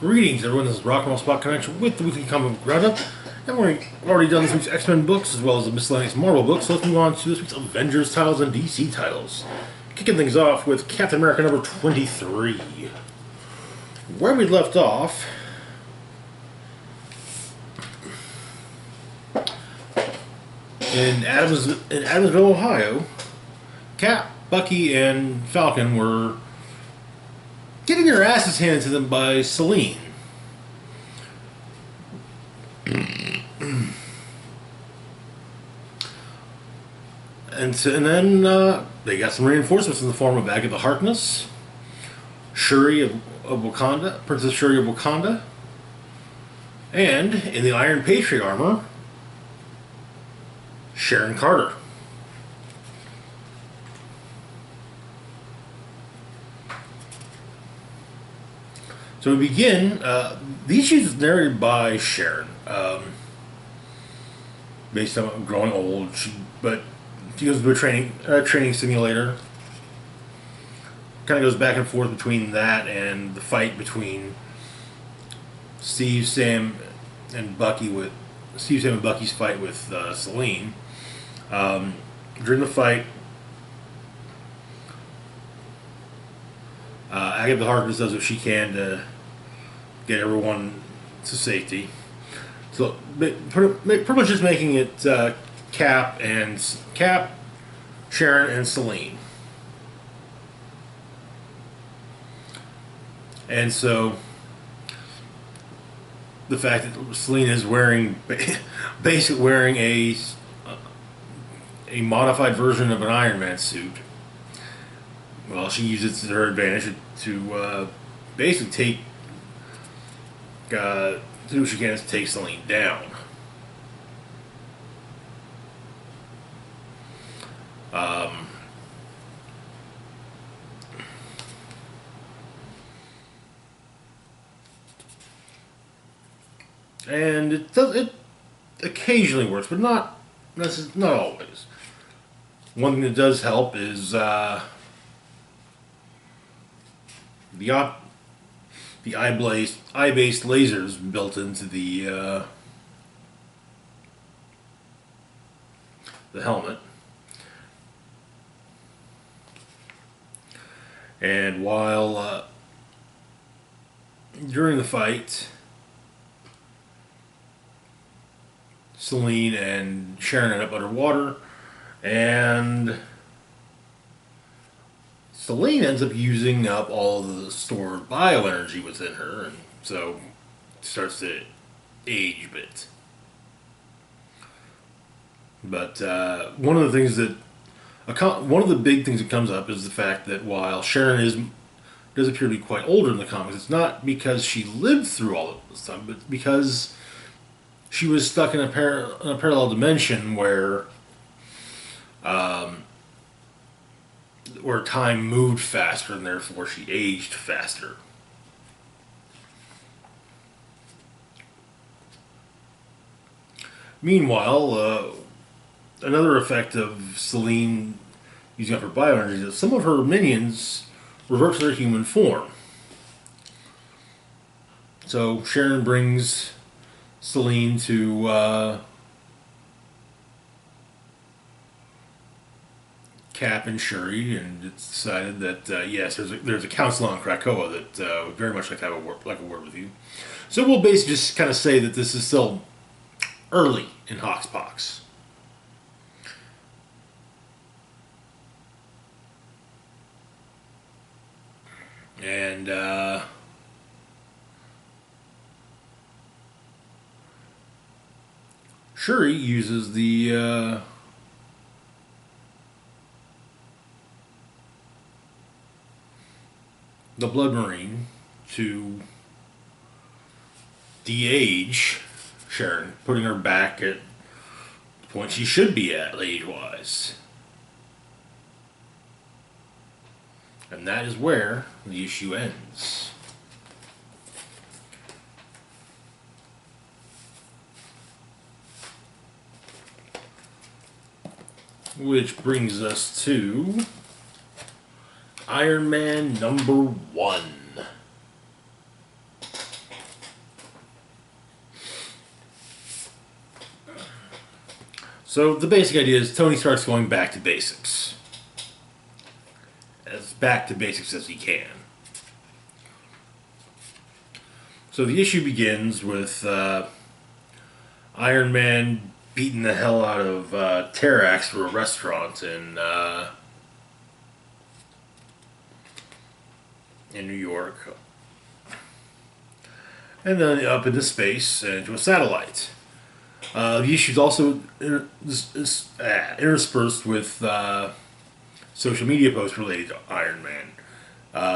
Greetings, everyone. This is Rock and Roll Spot Connection with the Weekly Comic Book Roundup. And we've already done this week's X-Men books as well as the miscellaneous Marvel books, so let's move on to this week's Avengers titles and DC titles. Kicking things off with Captain America number 23. Where we left off, in Adamsville, Ohio, Cap, Bucky, and Falcon were getting their asses handed to them by Selene. And then they got some reinforcements in the form of Agatha Harkness, Shuri of Wakanda, Princess Shuri of Wakanda, and in the Iron Patriot armor, Sharon Carter. So we begin. The issue is narrated by Sharon, based on growing old. But she goes to a training simulator. Kind of goes back and forth between that and the fight between Steve, Sam, and Bucky's fight with Selene. During the fight, Agatha Harkness does what she can to get everyone to safety. So pretty much just making it Cap, Sharon, and Selene. And so the fact that Selene is basically wearing a modified version of an Iron Man suit. Well, she uses it to her advantage to basically do what she can to take Selene down. And it occasionally works, but not always. One thing that does help is the eye-based lasers built into the helmet. And while during the fight, Selene and Sharon end up underwater, and Selene ends up using up all of the stored bioenergy within her, and so starts to age a bit. But one of the big things that comes up is the fact that while Sharon does appear to be quite older in the comics, it's not because she lived through all of this time, but because she was stuck in a parallel dimension where time moved faster, and therefore she aged faster. Meanwhile, another effect of Selene using up her bioenergy is that some of her minions revert to their human form. So Sharon brings Selene to Cap and Shuri, and it's decided that yes, there's a council on Krakoa that would very much like to have a word with you. So we'll basically just kind of say that this is still early in Hoxpox. And Shuri uses the Blood Marine to de-age Sharon, putting her back at the point she should be at age-wise. And that is where the issue ends. Which brings us to Iron Man #1. So the basic idea is Tony starts going back to basics. As back to basics as he can. So the issue begins with Iron Man beating the hell out of Terrax for a restaurant in New York. And then up into space and into a satellite. The issue is also interspersed with social media posts related to Iron Man.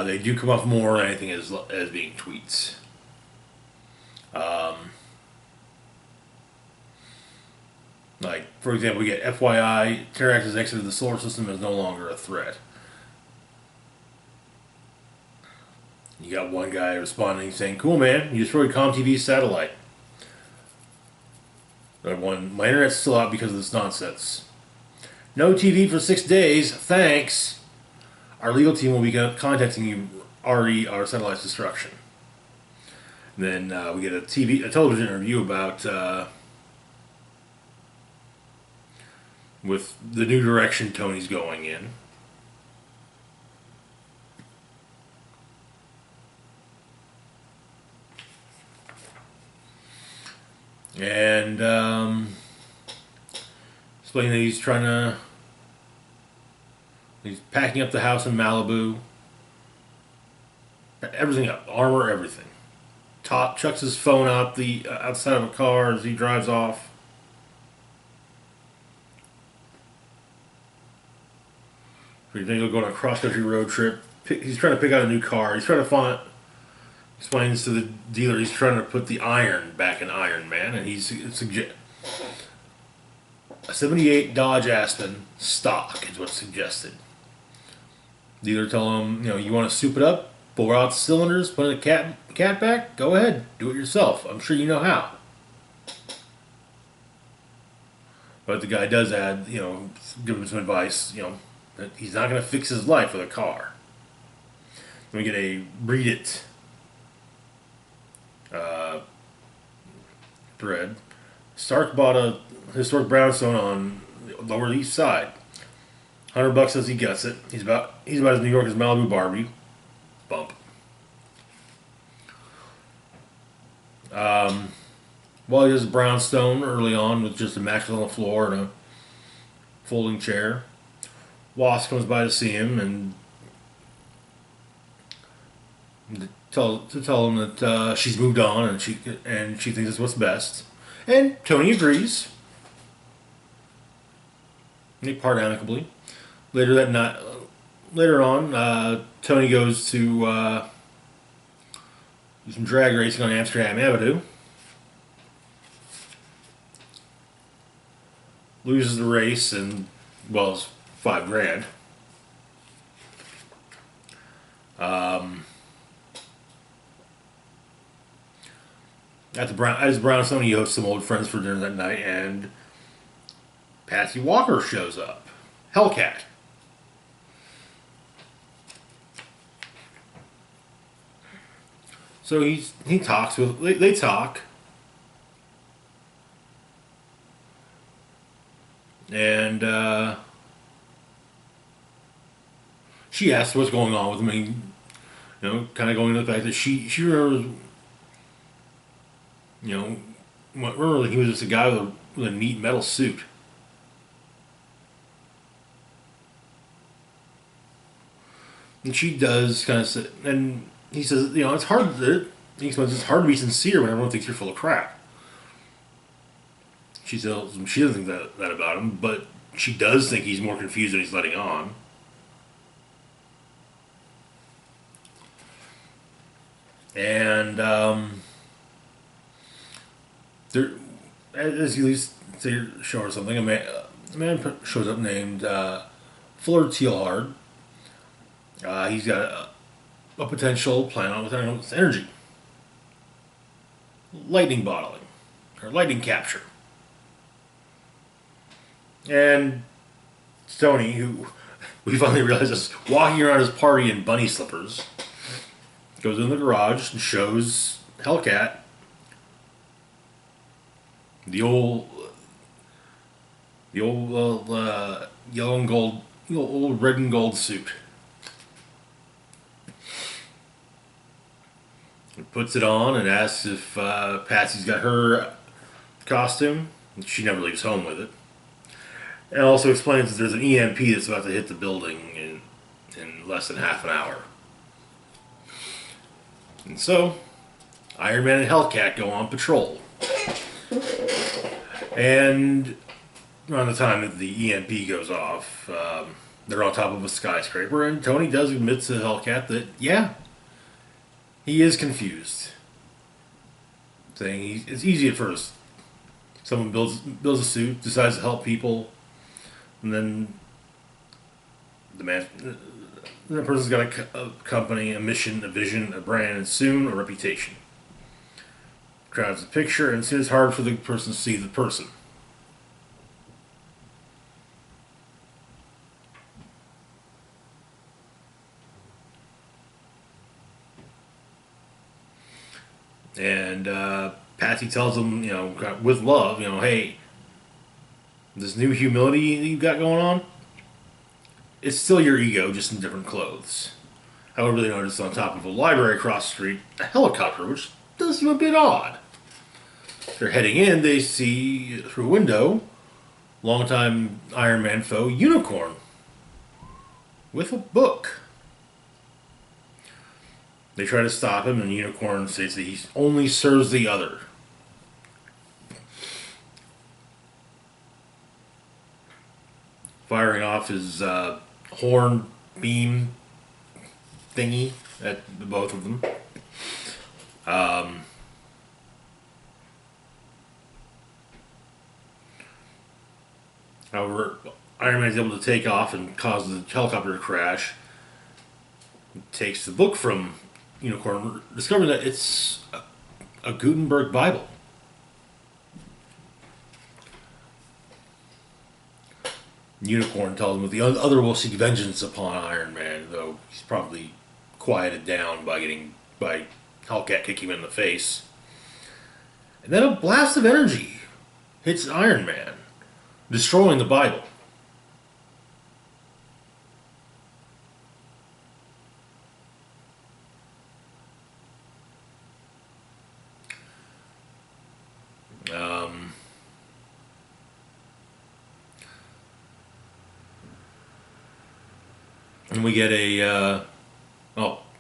They do come off more than anything as being tweets. Like, for example, we get FYI, Terrax's exit of the solar system is no longer a threat. You got one guy responding saying, "Cool, man, you destroyed ComTV's satellite." Another one, "My internet's still out because of this nonsense. No TV for 6 days, thanks. Our legal team will be contacting you already our satellite's destruction." And then we get a television interview about with the new direction Tony's going in. And explaining that he's packing up the house in Malibu. Everything up, armor, everything. Chucks his phone out the outside of a car as he drives off. He's going to go on a cross-country road trip. He's trying to pick out a new car. He's trying to explains to the dealer he's trying to put the iron back in Iron Man, and he's a '78 Dodge Aspen stock is what's suggested. Dealer tell him, you want to soup it up, bore out the cylinders, put in a cat back. Go ahead, do it yourself. I'm sure you know how. But the guy does add, give him some advice, that he's not going to fix his life with a car. Then we get a read it thread. Stark bought a historic brownstone on the Lower East Side. $100 says he gets it. He's about as New York as Malibu Barbie. Bump. Well, he does a brownstone early on with just a mattress on the floor and a folding chair. Wasp comes by to see him and to tell him that she's moved on and she thinks it's what's best. And Tony agrees. And they part amicably. Later on, Tony goes to do some drag racing on Amsterdam Avenue. Loses the race and, well, it's $5,000. At his brownstone, he hosts some old friends for dinner that night, and Patsy Walker shows up. Hellcat. So they talk. And she asks what's going on with him. Kind of going to the fact that she remembers, remember that he was just a guy with a neat metal suit. And she does kind of say, and he says, it's hard to be sincere when everyone thinks you're full of crap. She tells him she doesn't think that about him, but she does think he's more confused than he's letting on. And as you show her something, a man shows up named Fuller Tealhard. He's got a potential plan with energy. Lightning bottling. Or lightning capture. And Tony, who we finally realize is walking around his party in bunny slippers, goes in the garage and shows Hellcat the The old yellow and gold, old red and gold suit. He puts it on and asks if Patsy's got her costume. She never leaves home with it. And also explains that there's an EMP that's about to hit the building in less than half an hour. And so, Iron Man and Hellcat go on patrol. And around the time that the EMP goes off, they're on top of a skyscraper, and Tony does admit to Hellcat that, yeah, he is confused. Saying it's easy at first. Someone builds a suit, decides to help people, and then the person's got a company, a mission, a vision, a brand, and soon a reputation. Crowds a picture, and soon it's hard for the person to see the person. And Patsy tells him, with love, hey, this new humility you've got going on, it's still your ego, just in different clothes. However, they notice on top of a library across the street a helicopter, which does seem a bit odd. They're heading in, they see through a window longtime Iron Man foe Unicorn with a book. They try to stop him, and Unicorn states that he only serves the other. Firing off his horn beam thingy at the both of them. However, Iron Man is able to take off and cause the helicopter to crash. He takes the book from Unicorn, discovering that it's a Gutenberg Bible. Unicorn tells him that the other will seek vengeance upon Iron Man, though he's probably quieted down by Hellcat kicking him in the face. And then a blast of energy hits Iron Man, destroying the Bible. And we get the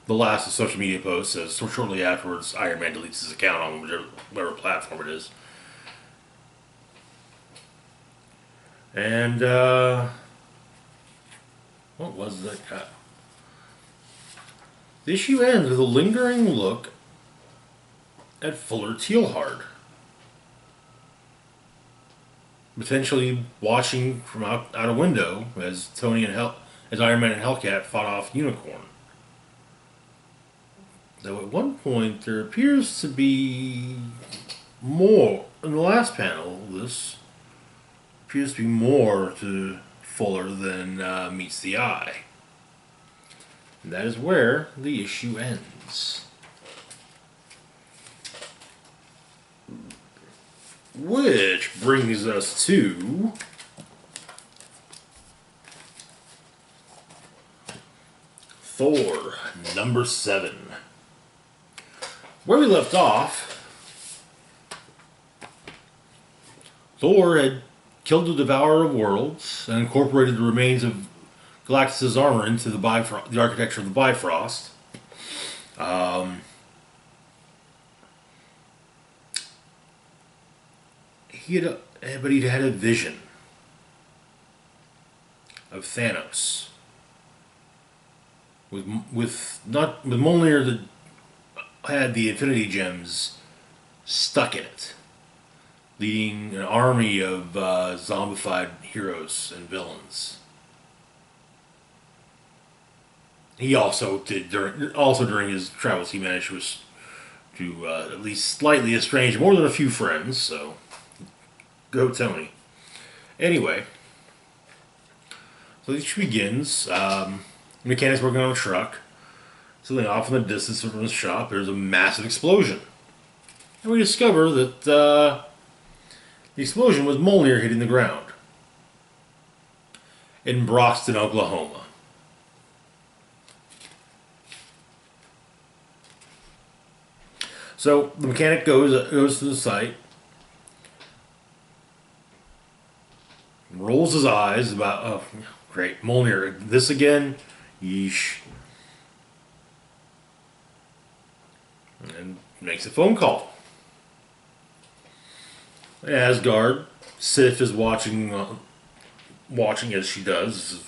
last social media post says, so shortly afterwards, Iron Man deletes his account on whatever platform it is. And, what was that? The issue ends with a lingering look at Fuller Tealhard, potentially watching from out a window as as Iron Man and Hellcat fought off Unicorn. Though at one point there appears to be more in the last panel. This appears to be more to Fuller than meets the eye. And that is where the issue ends. Which brings us to Thor, number 7. Where we left off, Thor had killed the Devourer of Worlds and incorporated the remains of Galactus' armor into the architecture of the Bifrost. But he'd had a vision of Thanos with Mjolnir that had the Infinity Gems stuck in it, leading an army of zombified heroes and villains. He also during his travels, he managed to at least slightly estrange more than a few friends. So, go Tony. Anyway, so this begins. Mechanic's working on a truck. Something off in the distance from his shop, there's a massive explosion. And we discover that the explosion was Mjolnir hitting the ground. in Broxton, Oklahoma. So the mechanic goes to the site, rolls his eyes about, oh, great, Mjolnir, this again? Yeesh. And makes a phone call. Asgard, Sif is watching as she does,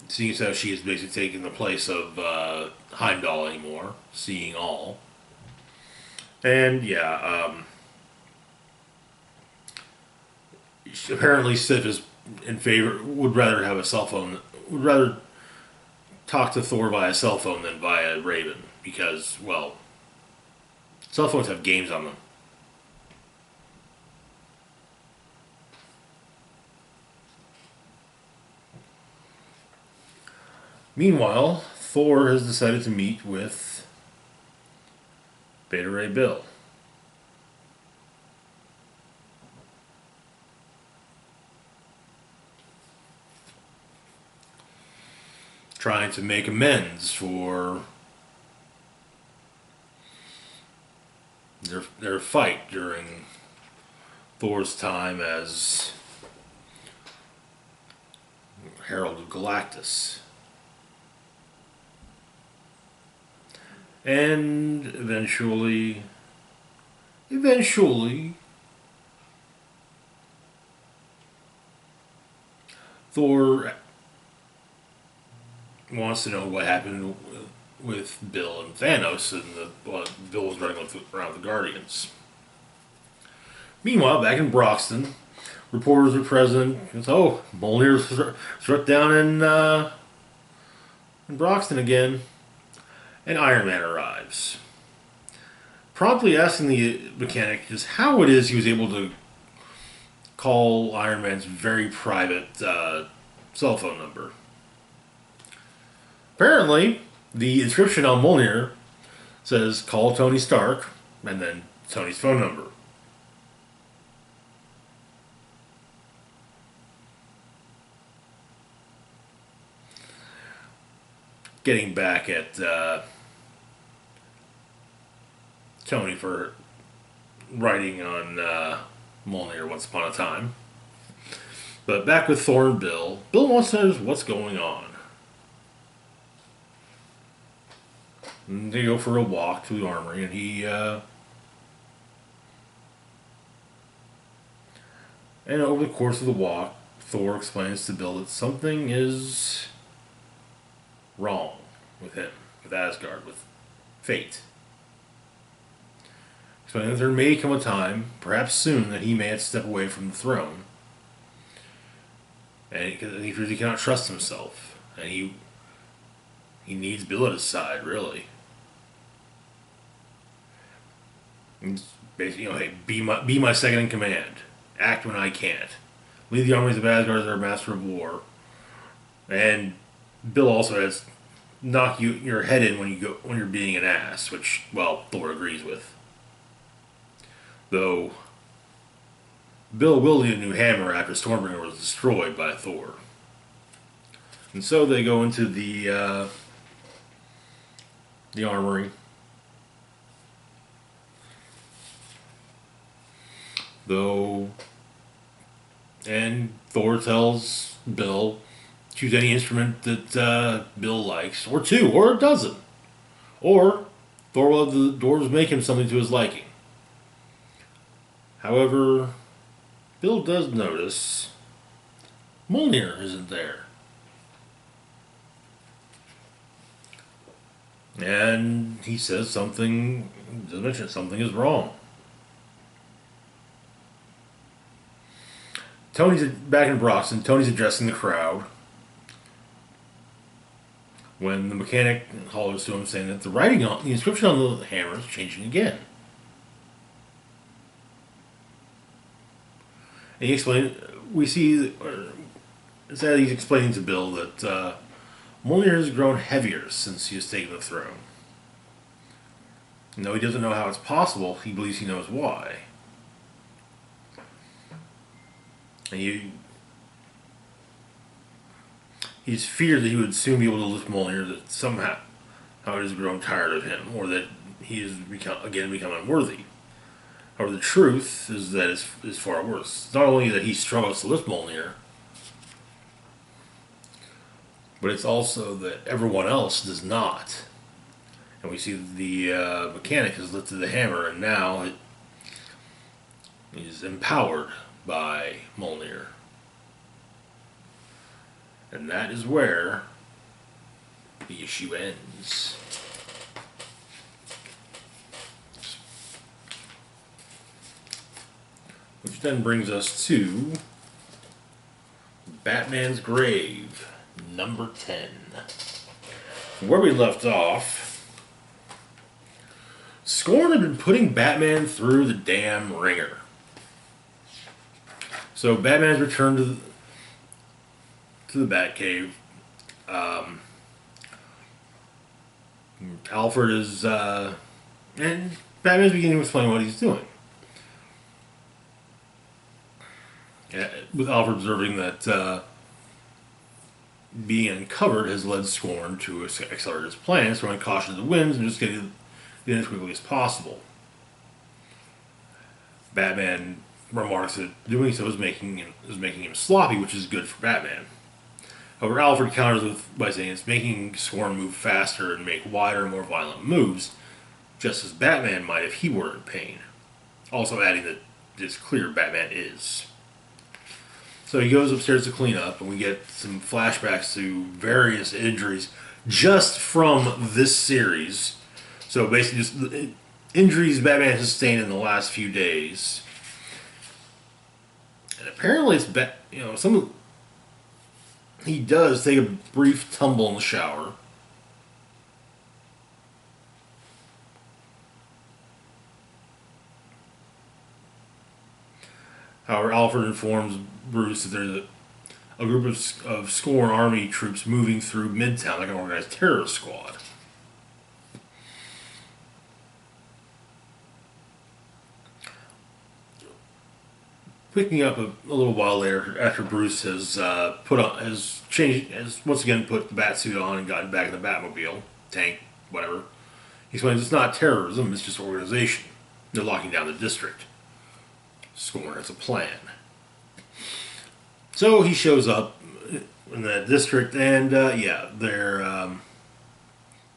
seeing as how she is basically taking the place of Heimdall anymore, seeing all. And yeah, apparently Sif is in favor, would rather have a cell phone, would rather talk to Thor via cell phone than via Raven, because, well, cell phones have games on them. Meanwhile, Thor has decided to meet with Beta Ray Bill. Trying to make amends for their fight during Thor's time as Herald of Galactus. And eventually, Thor wants to know what happened with Bill and Thanos, and Bill was running around the Guardians. Meanwhile, back in Broxton, reporters are present. It's, oh, Mjolnir struck down in Broxton again. And Iron Man arrives, promptly asking the mechanic just how it is he was able to call Iron Man's very private cell phone number. Apparently, the inscription on Mjolnir says, "Call Tony Stark," and then Tony's phone number. Getting back at Tony for writing on Mjolnir once upon a time. But back with Thor and Bill. Bill wants to know what's going on. And they go for a walk to the armory, and and over the course of the walk, Thor explains to Bill that something is wrong with him, with Asgard, with fate. Explaining that there may come a time, perhaps soon, that he may have to step away from the throne. And he really cannot trust himself. And he needs Bill at his side, really. And basically, hey, be my second in command. Act when I can't. Lead the armies of Asgard as our master of war. And Bill also has knock your head in when you're being an ass, which, well, Thor agrees with. Though Bill will need a new hammer after Stormbringer was destroyed by Thor. And so they go into the armory. And Thor tells Bill, choose any instrument that Bill likes, or two, or a dozen. Or Thor will have the dwarves make him something to his liking. However, Bill does notice Mjolnir isn't there. And he says something is wrong. Tony's back in Broxton. Tony's addressing the crowd when the mechanic hollers to him, saying that the inscription on the hammer is changing again. And he explained, he's explaining to Bill that Mjolnir has grown heavier since he has taken the throne. And though he doesn't know how it's possible, he believes he knows why. And he's feared that he would soon be able to lift Mjolnir, that somehow how it has grown tired of him, or that he has become unworthy. However, the truth is that is far worse. It's not only that he struggles to lift Mjolnir, but it's also that everyone else does not. And we see the mechanic has lifted the hammer, and now it is empowered by Mjolnir. And that is where the issue ends. Which then brings us to Batman's Grave, number 10. Where we left off, Scorn had been putting Batman through the damn ringer. So Batman's returned to the Batcave. Alfred is, and Batman's beginning to explain what he's doing. With Alfred observing that being uncovered has led Scorn to accelerate his plans, throwing caution to the winds and just getting in as quickly as possible. Batman remarks that doing so is making him sloppy, which is good for Batman. However, Alfred counters by saying it's making Scorn move faster and make wider, more violent moves, just as Batman might if he were in pain. Also adding that it's clear Batman is. So he goes upstairs to clean up, and we get some flashbacks to various injuries just from this series. So basically just the injuries Batman has sustained in the last few days. And apparently it's he does take a brief tumble in the shower. However, Alfred informs Bruce that there's a group of Scorn army troops moving through Midtown like an organized terrorist squad. Picking up a little while later, after Bruce has once again put the Batsuit on and gotten back in the Batmobile, tank, whatever. He explains it's not terrorism, it's just organization. They're locking down the district. Scorn has a plan. So he shows up in that district, and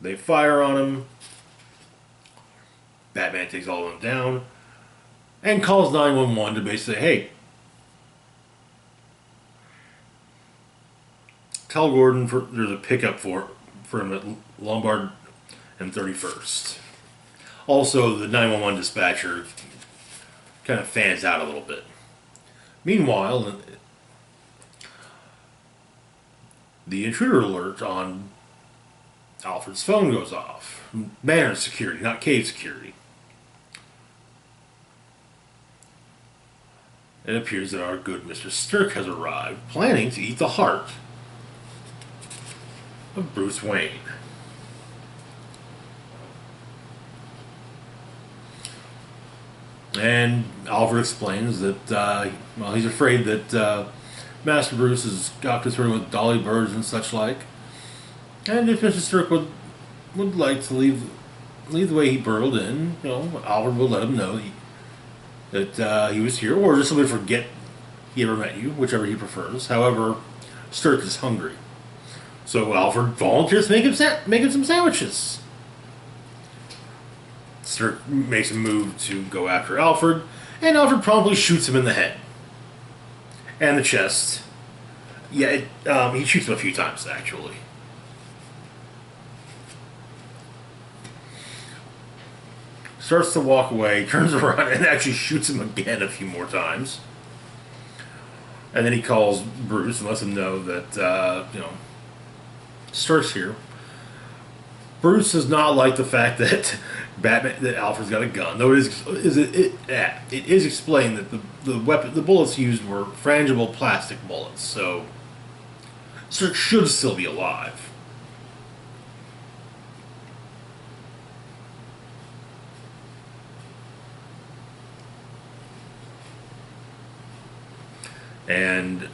they fire on him. Batman takes all of them down and calls 911 to basically say, hey, tell Gordon there's a pickup for him at Lombard and 31st. Also, the 911 dispatcher kind of fans out a little bit. Meanwhile, the intruder alert on Alfred's phone goes off. Manor security, not cave security. It appears that our good Mr. Stirk has arrived, planning to eat the heart of Bruce Wayne. And Alfred explains that, he's afraid that Master Bruce has got concerned with dolly birds and such like. And if Mr. Stirk would like to leave the way he burrowed in, Alfred will let him know that he was here, or just simply forget he ever met you, whichever he prefers. However, Stirk is hungry. So Alfred volunteers to make him some sandwiches. Stirk makes a move to go after Alfred, and Alfred promptly shoots him in the head. And the chest. Yeah, he shoots him a few times, actually. Starts to walk away, turns around, and actually shoots him again a few more times. And then he calls Bruce and lets him know that, Stirk's here. Bruce does not like the fact that Alfred's got a gun, though it is explained that the bullets used were frangible plastic bullets, so Stirk should still be alive. And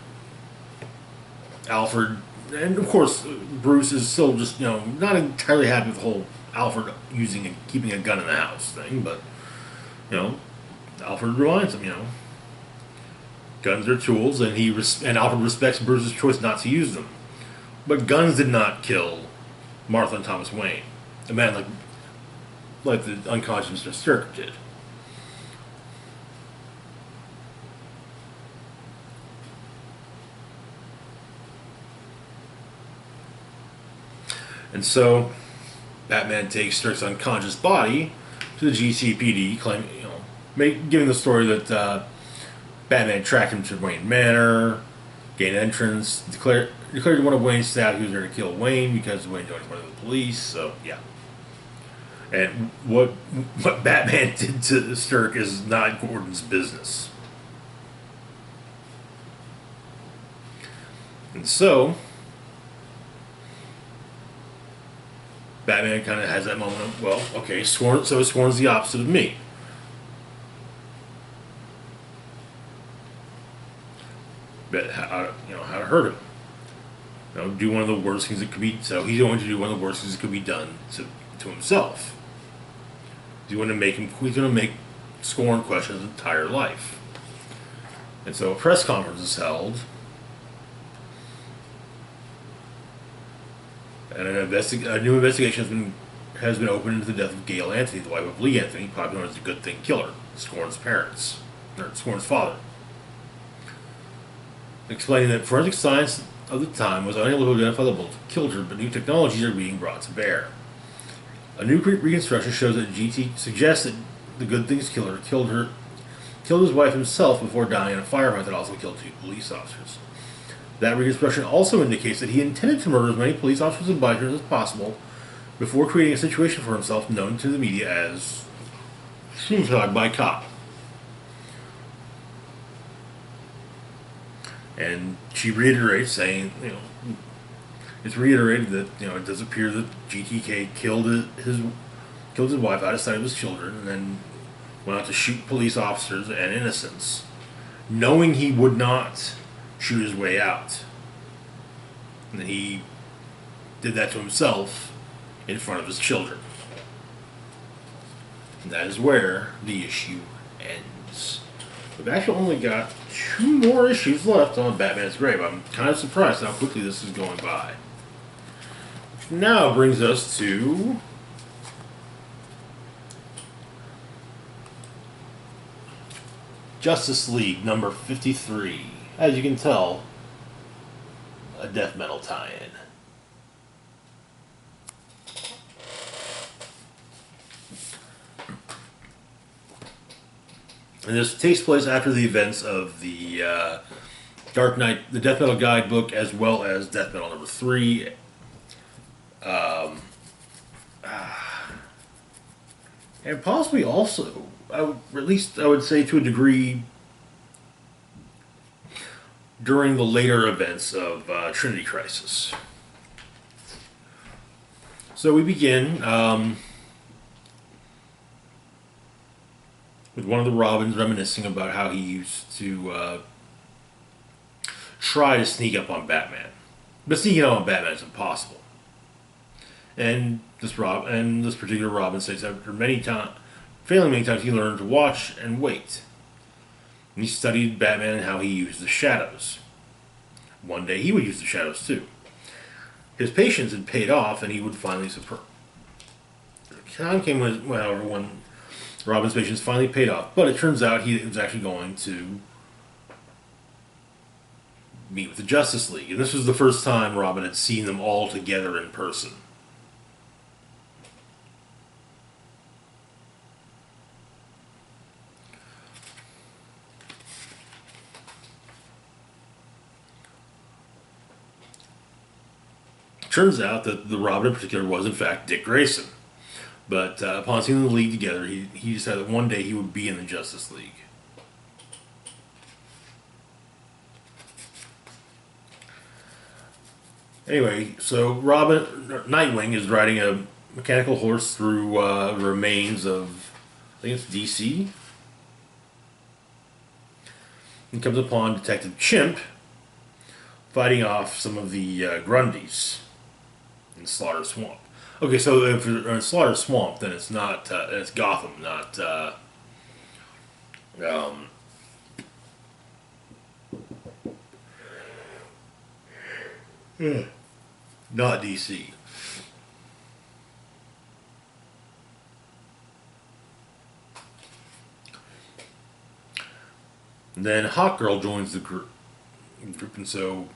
Alfred, and of course Bruce is still just not entirely happy with the whole Alfred using and keeping a gun in the house thing, but you know Alfred reminds him, guns are tools, and and Alfred respects Bruce's choice not to use them. But guns did not kill Martha and Thomas Wayne, a man like the unconscious Mr. Stirk did. And so, Batman takes Stirk's unconscious body to the GCPD, claiming, giving the story that Batman tracked him to Wayne Manor, gained entrance, declared to one of Wayne's staff he was there to kill Wayne because Wayne joined one of the police. So yeah, and what Batman did to Stirk is not Gordon's business. And so Batman kind of has that moment of, well, okay, Scorn's the opposite of me. But how to hurt him. Do one of the worst things that could be. So he's going to do one of the worst things that could be done to himself. He's going to make Scorn question his entire life. And so a press conference is held, and a new investigation has been opened into the death of Gail Anthony, the wife of Lee Anthony, popular known as the Good Thing Killer, Scorn's father. Explaining that forensic science of the time was unable to identify the bullet that killed her, but new technologies are being brought to bear. A new reconstruction shows that GT suggests that the Good Things killer killed his wife himself before dying in a firefight that also killed 2 police officers. That reconstruction also indicates that he intended to murder as many police officers and bikers as possible before creating a situation for himself known to the media as suicide by cop. And she reiterates, saying, it's reiterated that it does appear that GTK killed his wife out of sight of his children, and then went out to shoot police officers and innocents, knowing he would not shoot his way out. And he did that to himself in front of his children. And that is where the issue ends. We've actually only got 2 more issues left on Batman's Grave. I'm kind of surprised how quickly this is going by. Which now brings us to Justice League number 53. As you can tell, a death metal tie-in. And this takes place after the events of the Dark Knight, the Death Metal Guidebook, as well as Death Metal number 3. And possibly also, at least I would say to a degree, during the later events of Trinity Crisis. So we begin with one of the Robins reminiscing about how he used to try to sneak up on Batman. But sneaking up on Batman is impossible. And this particular Robin says after failing many times, he learned to watch and wait. And he studied Batman and how he used the shadows. One day he would use the shadows too. His patience had paid off, and he would finally surprise. Time came when Robin's patience finally paid off, but it turns out he was actually going to meet with the Justice League. And this was the first time Robin had seen them all together in person. Turns out that the Robin in particular was in fact Dick Grayson. But upon seeing the League together, he decided that one day he would be in the Justice League. Anyway, so Nightwing is riding a mechanical horse through remains of, I think it's DC. He comes upon Detective Chimp fighting off some of the Grundys in Slaughter Swamp. Okay, so if you're in Slaughter Swamp, then it's not it's Gotham, not um, not DC. Then Hawkgirl joins the group, and so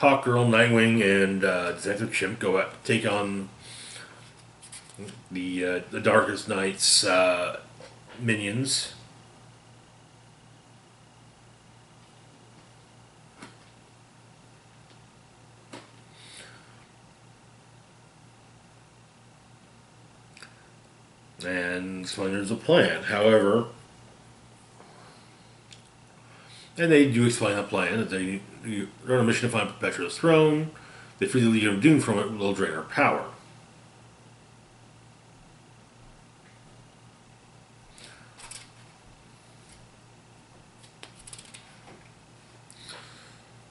Hawkgirl, Nightwing, and Detective Chimp go out take on the Darkest Knight's minions. And so there's a plan. However, and they do explain the plan that they're on a mission to find Perpetua's throne. They free the Legion of Doom from it, will drain her power.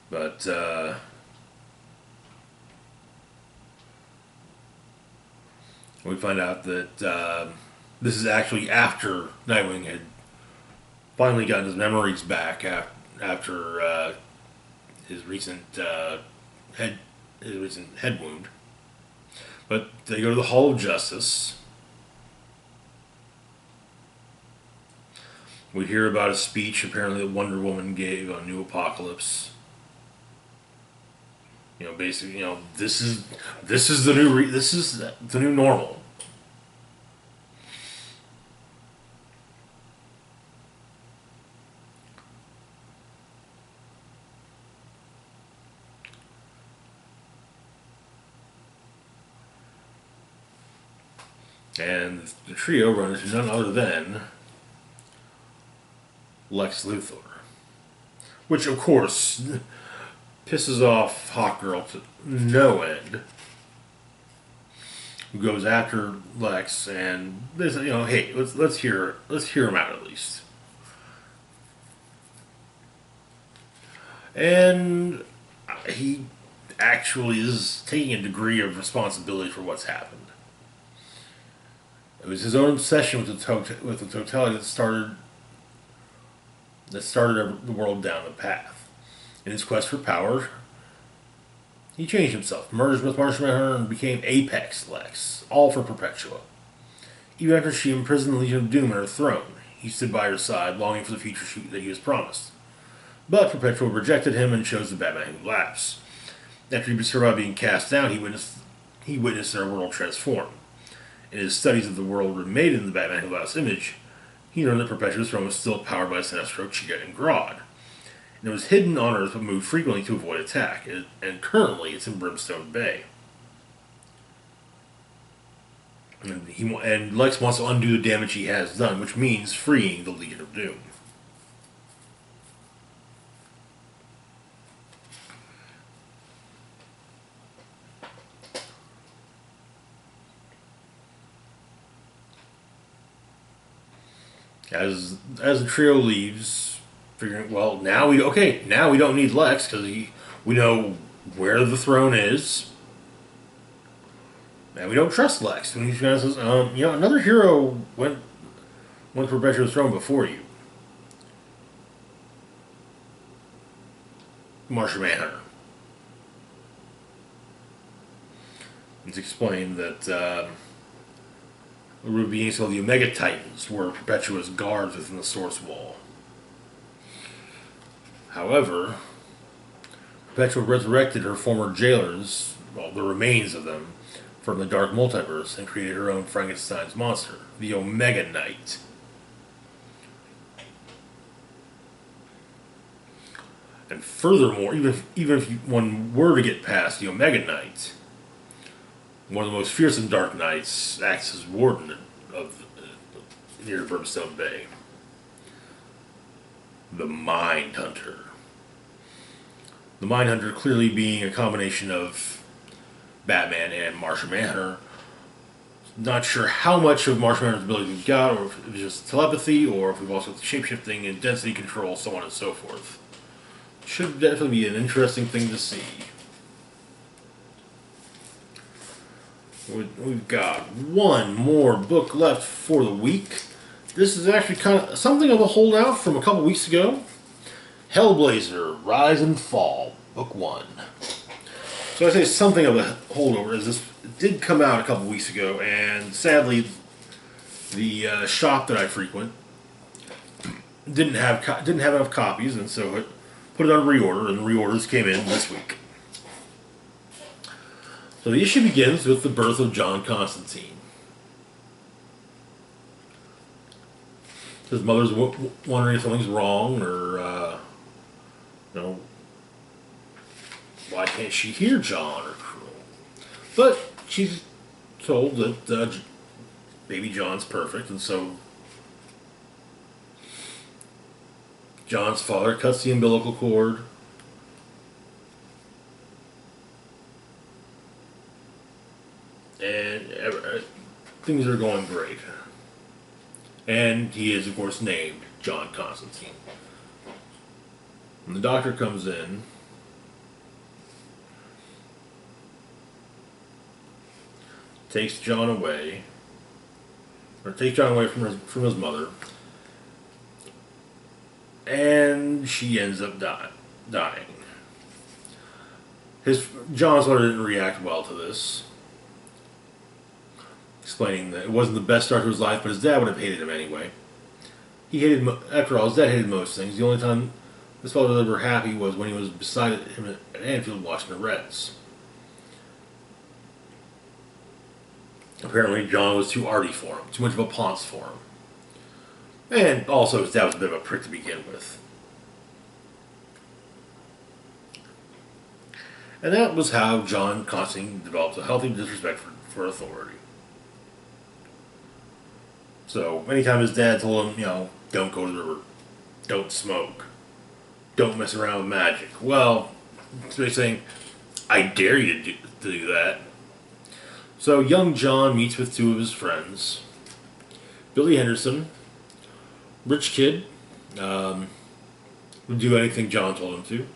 But we find out that this is actually after Nightwing had finally gotten his memories back after his recent head wound. But they go to the Hall of Justice. We hear about a speech apparently that Wonder Woman gave on New Apocalypse. Basically, this is the new this is the new normal. And the trio runs into none other than Lex Luthor, which of course pisses off Hawkgirl to no end. Who goes after Lex and there's hey, let's hear him out at least. And he actually is taking a degree of responsibility for what's happened. It was his own obsession with the totality that started the world down the path. In his quest for power, he changed himself, merged with Martian Manhunter, and became Apex Lex, all for Perpetua. Even after she imprisoned the Legion of Doom on her throne, he stood by her side, longing for the future that he was promised. But Perpetua rejected him and chose the Batman who laughs. After he survived being cast down, he witnessed their world transform. In his studies of the world remade in the Batman Who Laughs image, he learned that Perpetua's throne was still powered by Sinestro, Chica, and Grodd. And it was hidden on Earth but moved frequently to avoid attack, and currently it's in Brimstone Bay. And Lex wants to undo the damage he has done, which means freeing the Legion of Doom. As the trio leaves, figuring, well, now we don't need Lex because we know where the throne is, and we don't trust Lex. And he kind of says, another hero went to Perpetua's throne before you, Martian Manhunter. It's explained that. Being so the Omega Titans were Perpetua's guards within the Source Wall. However, Perpetua resurrected her former jailers, well, the remains of them, from the Dark Multiverse and created her own Frankenstein's monster, the Omega Knight. And furthermore, even if one were to get past the Omega Knight, one of the most fearsome Dark Knights acts as warden of near Brimstone Bay. The Mind Hunter. The Mind Hunter clearly being a combination of Batman and Martian Manhunter, Not sure how much of Martian Manhunter's ability we've got, or if it's just telepathy, or if we've also got shapeshifting and density control, so on and so forth. Should definitely be an interesting thing to see. We've got one more book left for the week. This is actually kind of something of a holdout from a couple weeks ago. Hellblazer, Rise and Fall, Book 1. So I say something of a holdover, as this did come out a couple weeks ago, and sadly, the shop that I frequent didn't have enough copies, and so it put it on reorder, and the reorders came in this week. So the issue begins with the birth of John Constantine. His mother's wondering if something's wrong, or why can't she hear John? But she's told that baby John's perfect, and so John's father cuts the umbilical cord. And things are going great. And he is, of course, named John Constantine. And the doctor comes in. Takes John away. Or takes John away from his mother. And she ends up dying. John's mother didn't react well to this, explaining that it wasn't the best start to his life, but his dad would have hated him anyway. After all, his dad hated most things. The only time his father was ever happy was when he was beside him at Anfield watching the Reds. Apparently, John was too arty for him, too much of a ponce for him. And also, his dad was a bit of a prick to begin with. And that was how John Constantine developed a healthy disrespect for authority. So, anytime his dad told him, don't go to the river, don't smoke, don't mess around with magic. Well, so he's saying, I dare you to do that. So, young John meets with two of his friends. Billy Henderson, rich kid, would do anything John told him to.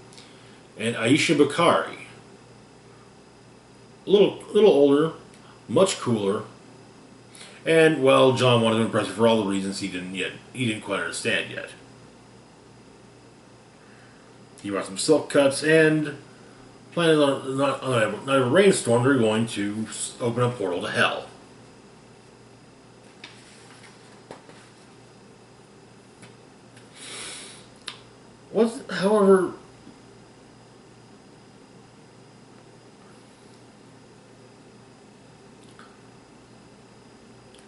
And Aisha Bakari, a little older, much cooler. And, well, John wanted to impress her for all the reasons he didn't quite understand yet. He brought some silk cuts, and planning on not a rainstorm, they're going to open a portal to hell. However,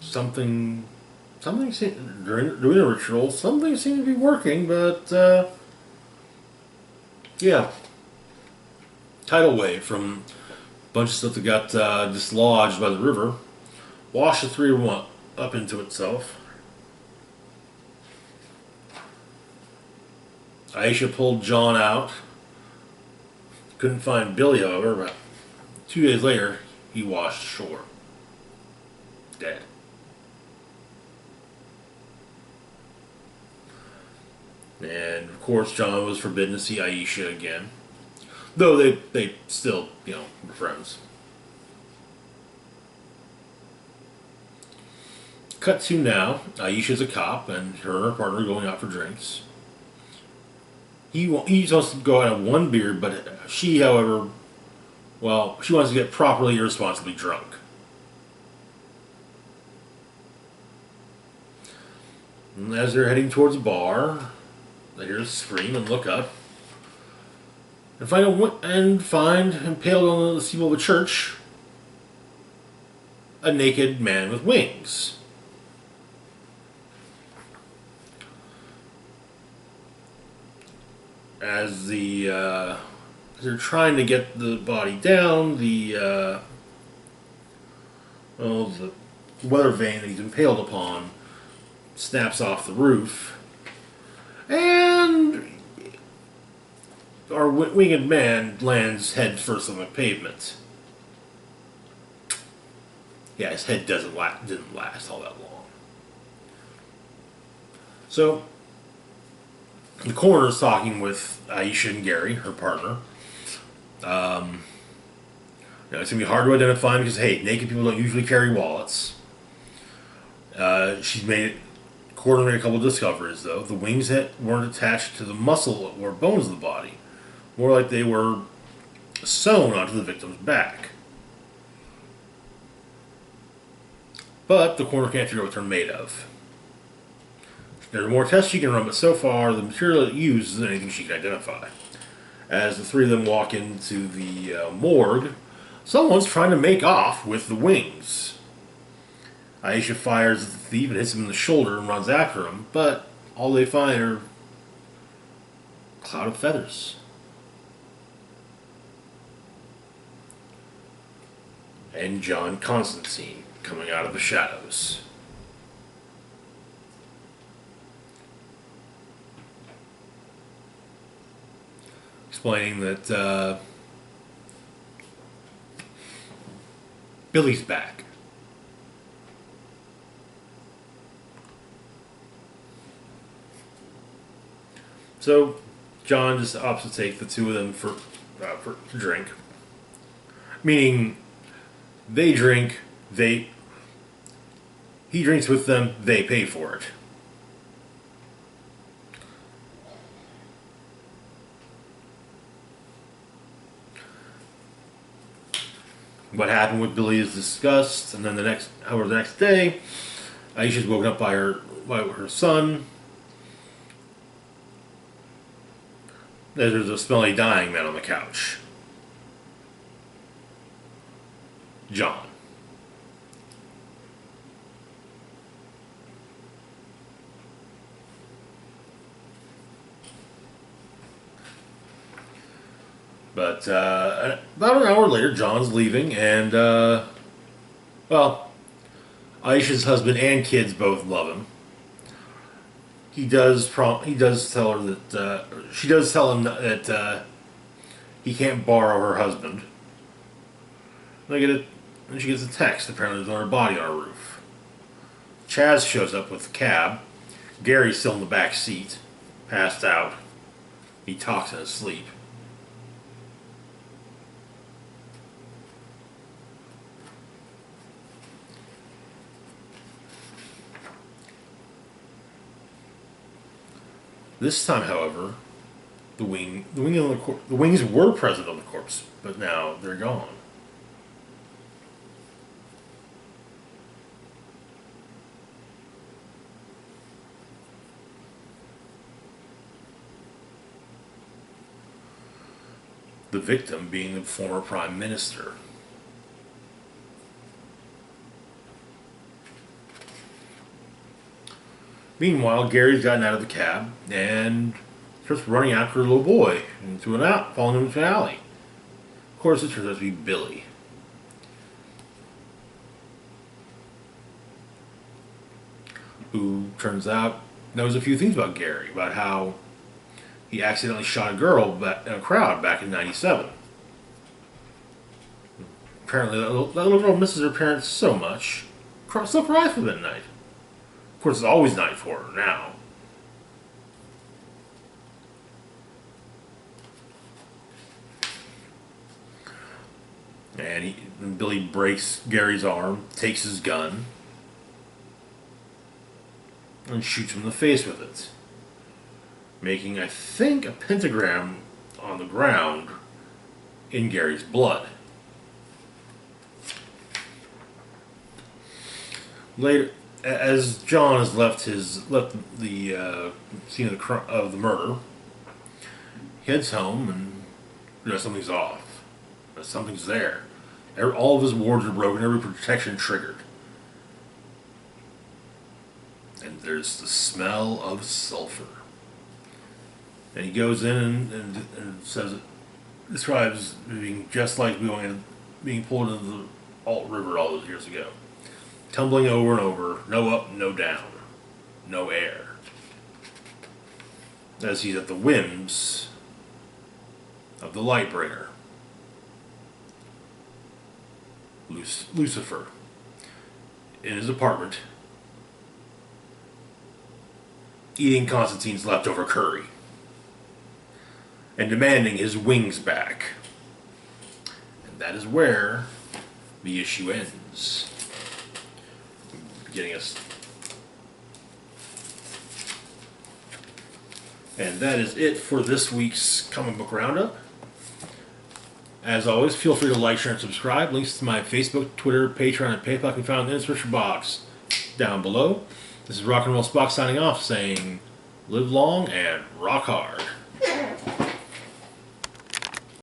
something seemed, during the ritual, something seemed to be working, but yeah, tidal wave from a bunch of stuff that got dislodged by the river washed the three of them up into itself. Aisha pulled John out. Couldn't find Billy, however, but 2 days later, he washed ashore. Dead. And, of course, John was forbidden to see Aisha again. Though they still, were friends. Cut to now. Aisha's a cop, and her and her partner are going out for drinks. He wants to go out on one beer, but she, however, she wants to get properly, irresponsibly drunk. And as they're heading towards a bar, they hear a scream and look up, and find impaled on the steeple of a church a naked man with wings. As they're trying to get the body down, the weather vane that he's impaled upon snaps off the roof, and our winged man lands head first on the pavement. Yeah, his head didn't last all that long. So the coroner's talking with Aisha and Gary, her partner. It's gonna be hard to identify him because hey, naked people don't usually carry wallets. She's made it. Coroner made a couple of discoveries though. The wings weren't attached to the muscle or bones of the body, more like they were sewn onto the victim's back. But the coroner can't figure out what they're made of. There are more tests she can run, but so far the material it used isn't anything she can identify. As the three of them walk into the morgue, someone's trying to make off with the wings. Aisha fires at the thief and hits him in the shoulder and runs after him, but all they find are a cloud of feathers. And John Constantine coming out of the shadows. Explaining that Billy's back. So John just opts to take the two of them for to drink. Meaning they drink, he drinks with them, they pay for it. What happened with Billy is discussed, and then the next day, Aisha's woken up by her son. There's a smelly dying man on the couch. John. But about an hour later, John's leaving, and Aisha's husband and kids both love him. He does tell her that she does tell him that he can't borrow her husband. And she gets a text. Apparently, there's another body on her roof. Chaz shows up with the cab. Gary's still in the back seat, passed out. He talks in his sleep. This time, however, the wings were present on the corpse, but now they're gone. The victim being the former prime minister. Meanwhile, Gary's gotten out of the cab and starts running after a little boy falling into an alley. Of course, it turns out to be Billy. Who turns out knows a few things about Gary, about how he accidentally shot a girl in a crowd back in '97. Apparently, that little girl misses her parents so much, still cries for that night. Of course, it's always night for her now. And Billy breaks Gary's arm, takes his gun, and shoots him in the face with it, making, I think, a pentagram on the ground in Gary's blood. Later, as John has left the scene of the murder, he heads home and something's off. Something's there. All of his wards are broken, every protection triggered. And there's the smell of sulfur. And he goes in and says describes being just like being pulled into the Alt River all those years ago. Tumbling over and over, no up, no down, no air. As he's at the whims of the Lightbringer, Lucifer, in his apartment eating Constantine's leftover curry and demanding his wings back. And that is where the issue ends. Getting us. And that is it for this week's comic book roundup. As always, feel free to like, share, and subscribe. Links to my Facebook, Twitter, Patreon, and PayPal can be found in the description box down below. This is Rock and Roll Spock signing off, saying, live long and rock hard.